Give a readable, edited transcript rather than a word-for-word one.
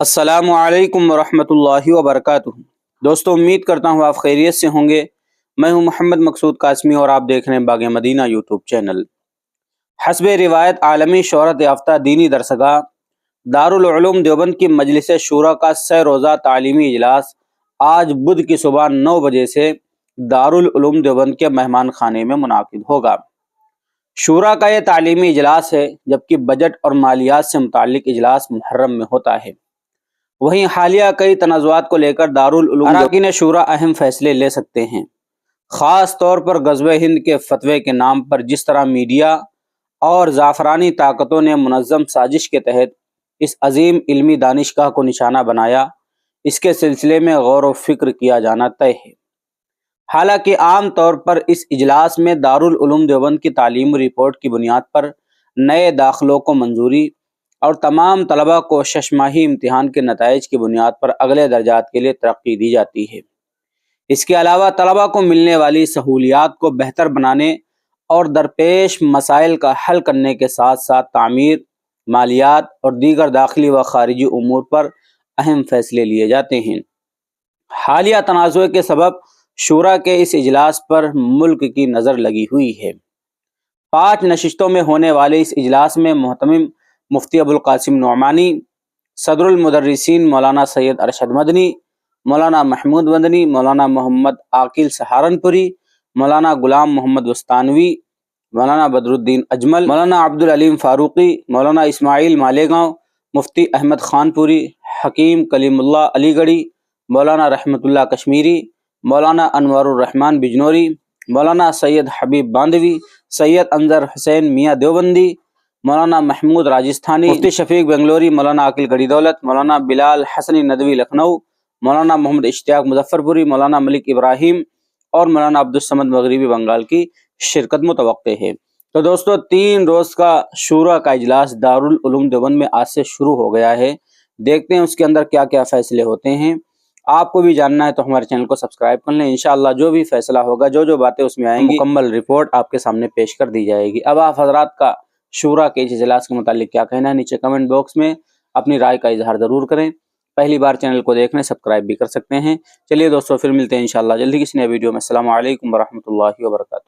السلام علیکم ورحمۃ اللہ وبرکاتہ۔ دوستو، امید کرتا ہوں آپ خیریت سے ہوں گے۔ میں ہوں محمد مقصود قاسمی اور آپ دیکھ رہے ہیں باغ مدینہ یوٹیوب چینل۔ حسب روایت عالمی شہرت یافتہ دینی درسگاہ دارالعلوم دیوبند کی مجلس شورا کا 100 روزہ تعلیمی اجلاس آج بدھ کی صبح 9 بجے سے دارالعلوم دیوبند کے مہمان خانے میں منعقد ہوگا۔ شورا کا یہ تعلیمی اجلاس ہے، جبکہ بجٹ اور مالیات سے متعلق اجلاس محرم میں ہوتا ہے۔ وہیں حالیہ کئی تنازعات کو لے کر دارالعلوم اراکین شورا اہم فیصلے لے سکتے ہیں، خاص طور پر غزوہ ہند کے فتوے کے نام پر جس طرح میڈیا اور زعفرانی طاقتوں نے منظم سازش کے تحت اس عظیم علمی دانشگاہ کو نشانہ بنایا، اس کے سلسلے میں غور و فکر کیا جانا طے ہے۔ حالانکہ عام طور پر اس اجلاس میں دارالعلوم دیوبند کی تعلیمی رپورٹ کی بنیاد پر نئے داخلوں کو منظوری اور تمام طلبہ کو 6 ماہی امتحان کے نتائج کی بنیاد پر اگلے درجات کے لیے ترقی دی جاتی ہے۔ اس کے علاوہ طلبہ کو ملنے والی سہولیات کو بہتر بنانے اور درپیش مسائل کا حل کرنے کے ساتھ ساتھ تعمیر، مالیات اور دیگر داخلی و خارجی امور پر اہم فیصلے لیے جاتے ہیں۔ حالیہ تنازع کے سبب شورا کے اس اجلاس پر ملک کی نظر لگی ہوئی ہے۔ 5 نشستوں میں ہونے والے اس اجلاس میں محتمم مفتی ابوالقاسم نعمانی، صدر المدرسین مولانا سید ارشد مدنی، مولانا محمود مدنی، مولانا محمد عاقل سہارنپوری، مولانا غلام محمد وستانوی، مولانا بدر الدین اجمل، مولانا عبدالعلیم فاروقی، مولانا اسماعیل مالیگاؤں، مفتی احمد خان پوری، حکیم کلیم اللہ علی گڑھی، مولانا رحمت اللہ کشمیری، مولانا انوار الرحمن بجنوری، مولانا سید حبیب باندوی، سید انظر حسین میاں دیوبندی، مولانا محمود راجستھانی، مفتی شفیق بنگلوری، مولانا عاقل گڑھی دولت، مولانا بلال حسنی ندوی لکھنؤ، مولانا محمد اشتیاق مظفر پوری، مولانا ملک ابراہیم اور مولانا عبدالصمد مغربی بنگال کی شرکت متوقع ہے۔ تو دوستو، 3 روز کا شورا کا اجلاس دارالعلوم دیوبند میں آج سے شروع ہو گیا ہے۔ دیکھتے ہیں اس کے اندر کیا کیا فیصلے ہوتے ہیں۔ آپ کو بھی جاننا ہے تو ہمارے چینل کو سبسکرائب کر لیں۔ انشاءاللہ جو بھی فیصلہ ہوگا، جو باتیں اس میں آئیں گی، مکمل رپورٹ آپ کے سامنے پیش کر دی جائے گی۔ اب آپ حضرات کا شورا کے اس اجلاس کے متعلق کیا کہنا ہے، نیچے کمنٹ باکس میں اپنی رائے کا اظہار ضرور کریں۔ پہلی بار چینل کو دیکھ رہے ہیں، سبسکرائب بھی کر سکتے ہیں۔ چلیے دوستو، پھر ملتے ہیں انشاءاللہ جلدی کسی نئے ویڈیو میں۔ السلام علیکم ورحمۃ اللہ وبرکاتہ۔